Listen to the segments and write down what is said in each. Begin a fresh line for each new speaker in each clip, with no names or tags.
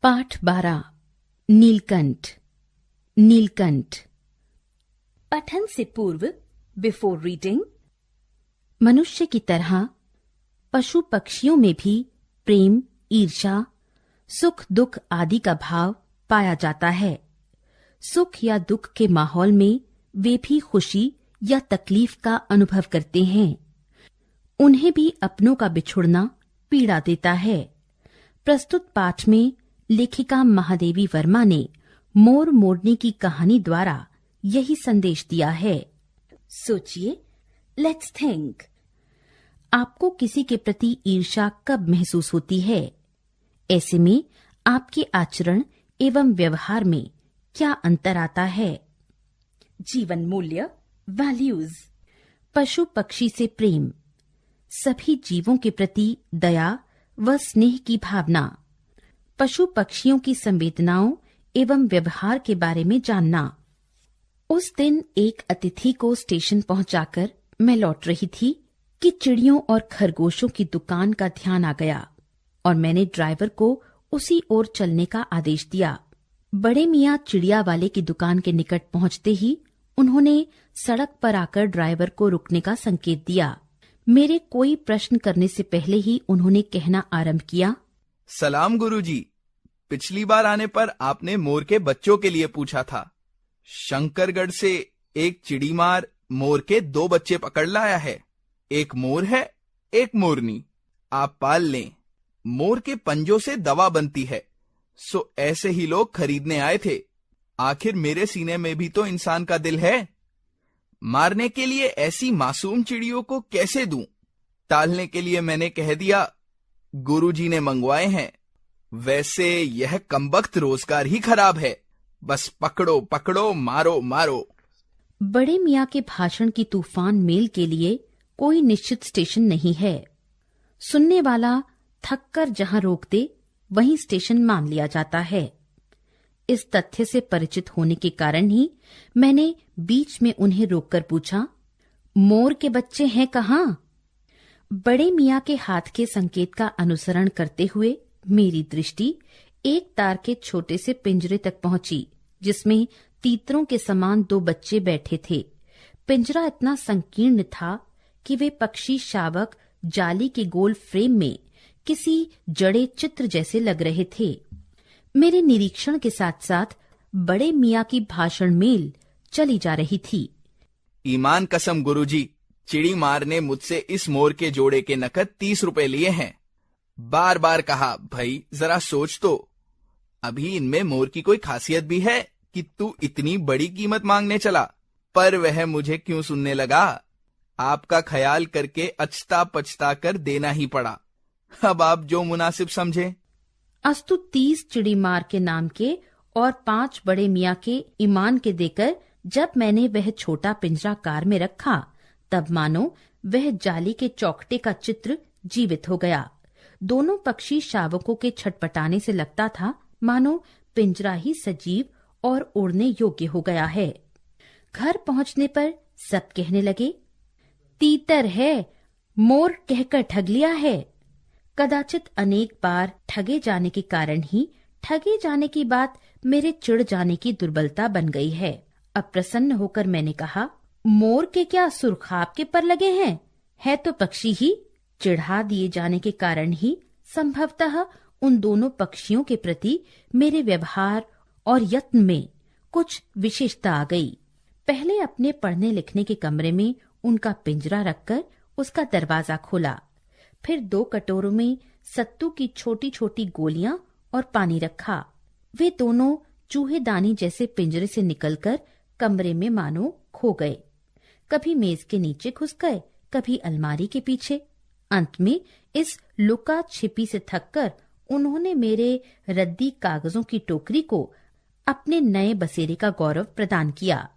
पाठ 12 नीलकंठ। नीलकंठ।
पठन से पूर्व बिफोर रीडिंग,
मनुष्य की तरह पशु पक्षियों में भी प्रेम, ईर्ष्या, सुख दुख आदि का भाव पाया जाता है। सुख या दुख के माहौल में वे भी खुशी या तकलीफ का अनुभव करते हैं। उन्हें भी अपनों का बिछुड़ना पीड़ा देता है। प्रस्तुत पाठ में लेखिका महादेवी वर्मा ने मोर मोरनी की कहानी द्वारा यही संदेश दिया है।
सोचिए, लेट्स थिंक।
आपको किसी के प्रति ईर्ष्या कब महसूस होती है? ऐसे में आपके आचरण एवं व्यवहार में क्या अंतर आता है?
जीवन मूल्य, वैल्यूज।
पशु पक्षी से प्रेम, सभी जीवों के प्रति दया व स्नेह की भावना, पशु पक्षियों की संवेदनाओं एवं व्यवहार के बारे में जानना। उस दिन एक अतिथि को स्टेशन पहुंचाकर मैं लौट रही थी कि चिड़ियों और खरगोशों की दुकान का ध्यान आ गया और मैंने ड्राइवर को उसी ओर चलने का आदेश दिया। बड़े मियाँ चिड़िया वाले की दुकान के निकट पहुंचते ही उन्होंने सड़क पर आकर ड्राइवर को रुकने का संकेत दिया। मेरे कोई प्रश्न करने से पहले ही उन्होंने कहना आरंभ किया,
सलाम गुरुजी। पिछली बार आने पर आपने मोर के बच्चों के लिए पूछा था। शंकरगढ़ से एक चिड़ीमार मोर के 2 बच्चे पकड़ लाया है। एक मोर है, एक मोरनी। आप पाल लें। मोर के पंजों से दवा बनती है। सो ऐसे ही लोग खरीदने आए थे। आखिर मेरे सीने में भी तो इंसान का दिल है। मारने के लिए ऐसी मासूम चिड़ियों को कैसे दूं? टालने के लिए मैंने कह दिया, गुरुजी ने मंगवाए हैं। वैसे यह कमबख्त रोजगार ही खराब है। बस पकड़ो पकड़ो, मारो मारो।
बड़े मियाँ के भाषण की तूफान मेल के लिए कोई निश्चित स्टेशन नहीं है। सुनने वाला थककर जहां रोक दे वहीं स्टेशन मान लिया जाता है। इस तथ्य से परिचित होने के कारण ही मैंने बीच में उन्हें रोककर पूछा, मोर के बच्चे हैं कहाँ? बड़े मियाँ के हाथ के संकेत का अनुसरण करते हुए मेरी दृष्टि एक तार के छोटे से पिंजरे तक पहुंची, जिसमें तीतरों के समान 2 बच्चे बैठे थे। पिंजरा इतना संकीर्ण था कि वे पक्षी शावक जाली के गोल फ्रेम में किसी जड़े चित्र जैसे लग रहे थे। मेरे निरीक्षण के साथ साथ बड़े मियाँ की भाषण मेल चली जा रही थी।
ईमान कसम गुरुजी, चिड़ी मार ने मुझसे इस मोर के जोड़े के नकद 30 रुपए लिए हैं। बार बार कहा, भाई जरा सोच तो, अभी इनमें मोर की कोई खासियत भी है कि तू इतनी बड़ी कीमत मांगने चला? पर वह मुझे क्यों सुनने लगा। आपका ख्याल करके अचता पछता कर देना ही पड़ा। अब आप जो मुनासिब समझे।
अस्तु 30 चिड़ीमार के नाम के और 5 बड़े मियाँ के ईमान के देकर जब मैंने वह छोटा पिंजरा कार में रखा, तब मानो वह जाली के चौखटे का चित्र जीवित हो गया। दोनों पक्षी शावकों के छटपटाने से लगता था मानो पिंजरा ही सजीव और उड़ने योग्य हो गया है। घर पहुंचने पर सब कहने लगे, तीतर है, मोर कहकर ठग लिया है। कदाचित अनेक बार ठगे जाने के कारण ही ठगे जाने की बात मेरे चिढ़ जाने की दुर्बलता बन गई है। अब प्रसन्न होकर मैंने कहा, मोर के क्या सुरखाब के पर लगे हैं? है तो पक्षी ही। चिढ़ा दिए जाने के कारण ही संभवतः उन दोनों पक्षियों के प्रति मेरे व्यवहार और यत्न में कुछ विशेषता आ गई। पहले अपने पढ़ने लिखने के कमरे में उनका पिंजरा रखकर उसका दरवाजा खोला। फिर 2 कटोरों में सत्तू की छोटी छोटी गोलियां और पानी रखा। वे दोनों चूहेदानी जैसे पिंजरे से निकलकर कमरे में मानो खो गए। कभी मेज के नीचे घुस गए, कभी अलमारी के पीछे। अंत में इस लुका छिपी से थककर उन्होंने मेरे रद्दी कागजों की टोकरी को अपने नए बसेरे का गौरव प्रदान किया।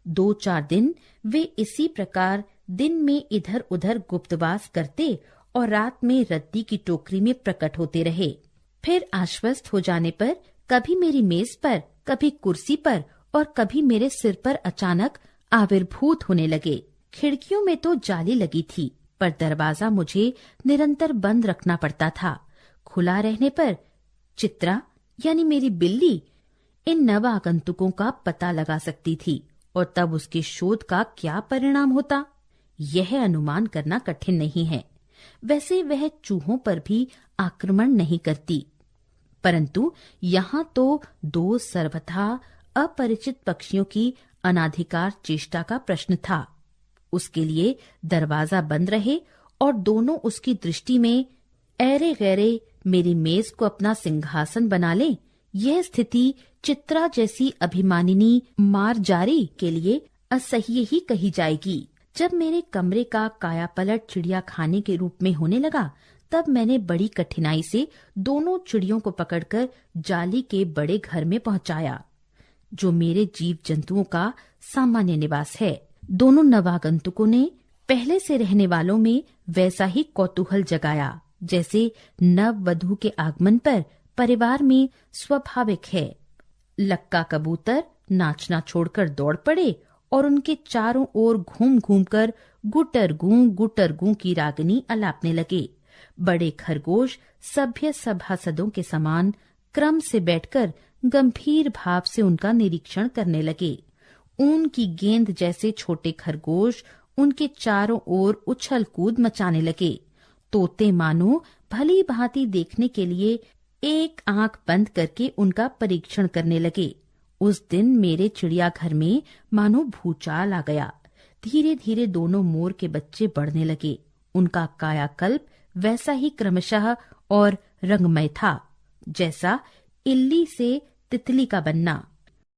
2-4 दिन वे इसी प्रकार दिन में इधर उधर गुप्तवास करते और रात में रद्दी की टोकरी में प्रकट होते रहे। फिर आश्वस्त हो जाने पर कभी मेरी मेज पर, कभी कुर्सी पर और कभी मेरे सिर पर अचानक आविर्भूत होने लगे। खिड़कियों में तो जाली लगी थी, पर दरवाजा मुझे निरंतर बंद रखना पड़ता था। खुला रहने पर चित्रा यानी मेरी बिल्ली इन नवागंतुकों का पता लगा सकती थी और तब उसके शोध का क्या परिणाम होता, यह अनुमान करना कठिन नहीं है। वैसे वह चूहों पर भी आक्रमण नहीं करती, परंतु यहाँ तो दो सर्वथा अपरिचित पक्षियों की अनाधिकार चेष्टा का प्रश्न था। उसके लिए दरवाजा बंद रहे और दोनों उसकी दृष्टि में ऐरे गैरे मेरी मेज को अपना सिंहासन बना ले। यह स्थिति चित्रा जैसी अभिमानिनी मारजारी के लिए असह्य ही कही जाएगी। जब मेरे कमरे का कायापलट चिड़िया खाने के रूप में होने लगा, तब मैंने बड़ी कठिनाई से दोनों चिड़ियों को पकड़कर जाली के बड़े घर में पहुंचाया, जो मेरे जीव जंतुओं का सामान्य निवास है। दोनों नवागंतुकों ने पहले से रहने वालों में वैसा ही कौतूहल जगाया जैसे नववधू के आगमन पर परिवार में स्वाभाविक है। लक्का कबूतर नाचना छोड़कर दौड़ पड़े और उनके चारों ओर घूम घूम कर गुटर गूं की रागनी अलापने लगे। बड़े खरगोश सभ्य सभासदों के समान क्रम से बैठकर गंभीर भाव से उनका निरीक्षण करने लगे। ऊन की गेंद जैसे छोटे खरगोश उनके चारों ओर उछल कूद मचाने लगे। तोते मानो भली भांति देखने के लिए एक आंख बंद करके उनका परीक्षण करने लगे। उस दिन मेरे चिड़ियाघर में मानो भूचाल आ गया। धीरे धीरे दोनों मोर के बच्चे बढ़ने लगे। उनका कायाकल्प वैसा ही क्रमशः और रंगमय था जैसा इल्ली से तितली का बनना।